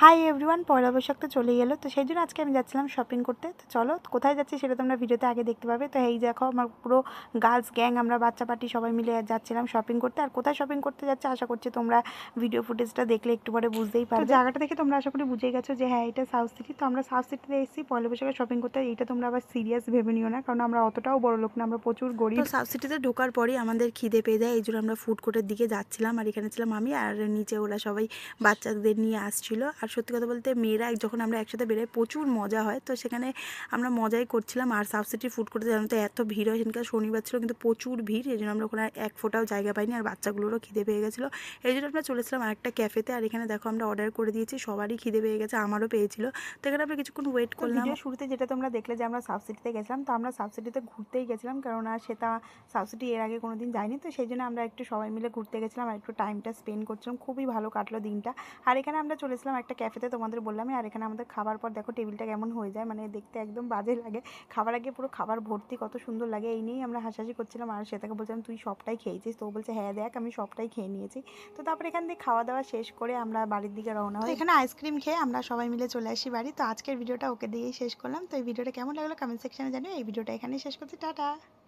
Hi everyone, পয়লা বৈশাখ তো চলেই গেলো, তো সেই জন্য আজকে আমি যাচ্ছিলাম শপিং করতে। তো চলো কোথায় যাচ্ছি সেটা তোমরা ভিডিওতে আগে দেখতে পাবে। তো এই দেখো আমার পুরো গার্লস গ্যাং, আমরা বাচ্চা পার্টি সবাই মিলে যাচ্ছিলাম শপিং করতে। আর কোথায় শপিং করতে যাচ্ছে আশা করছি তোমরা ভিডিও ফুটেজটা দেখলে একটু পরে বুঝতেই পারবে। জায়গাটা দেখে তোমরা আশা করি বুঝেই গেছো যে হ্যাঁ, এটা সাউথ সিটি। তো আমরা সাউথ সিটিতে এসেছি পয়লা বৈশাখে শপিং করতে। এইটা তোমরা আবার সিরিয়াস ভেবে নিও না, কারণ আমরা অতটাও বড় লোক না, আমরা প্রচুর গরিব। তো সাউথ সিটিতে ঢোকার পরেই আমাদের খিদে পেয়ে যায়, এই জন্য আমরা ফুড কোর্টের দিকে যাচ্ছিলাম। আর এখানে ছিলাম আমি, আর নিচে ওরা সবাই বাচ্চাদের নিয়ে আসছিল। আর সত্যি কথা বলতে মেয়েরা যখন আমরা একসাথে বেরোই প্রচুর মজা হয়, তো সেখানে আমরা মজাই করছিলাম। আর সাউথ সিটির ফুড কোর্টে জানো তো এত ভিড় হয়, সেখানকার শনিবার ছিল কিন্তু প্রচুর ভিড়, এই জন্য আমরা ওখানে এক ফোঁটাও জায়গা পাইনি। আর বাচ্চাগুলোরও খিদে পেয়ে গেছিলো, এই জন্য আমরা চলেছিলাম আরেকটা ক্যাফেতে। আর এখানে দেখো আমরা অর্ডার করে দিয়েছি, সবারই খিদে পেয়ে গেছে, আমারও পেয়েছিল। তো এখানে আমরা কিছুক্ষণ ওয়েট করলাম। ভিডিও শুরুতে যেটা তোমরা দেখলে যে আমরা সাউথ সিটিতে গেছিলাম, তো আমরা সাউথ সিটিতে ঘুরতেই গেছিলাম, কারণ সেটা সাউথ সিটি এর আগে কোনো দিন যাইনি। তো সেই জন্য আমরা একটু সবাই মিলে ঘুরতে গেছিলাম আর একটু টাইমটা স্পেন্ড করছিলাম, খুবই ভালো কাটলো দিনটা। আর এখানে আমরা চলেছিলাম একটা ক্যাফেতে, তোমাদের বললামই। আর এখানে আমাদের খাবার পর দেখো টেবিলটা কেমন হয়ে যায়, মানে দেখতে একদম বাজে লাগে। খাবার আগে পুরো খাবার ভর্তি, কত সুন্দর লাগে, এই নিয়েই আমরা হাসাহাসি করছিলাম। আর সেটাকে বলছিলাম তুই সবটাই খেয়েছিস, তো ও বলছে হ্যাঁ দেখ আমি সবটাই খেয়ে নিয়েছি। তো তারপরে এখান থেকে খাওয়া দাওয়া শেষ করে আমরা বাড়ির দিকে রওনা হই। এখানে আইসক্রিম খেয়ে আমরা সবাই মিলে চলে আসি বাড়ি। তো আজকের ভিডিওটা ওকে দিয়েই শেষ করলাম। তো এই ভিডিওটা কেমন লাগলো কমেন্ট সেকশনে জানিও। এই ভিডিওটা এখানেই শেষ করছি, টাটা।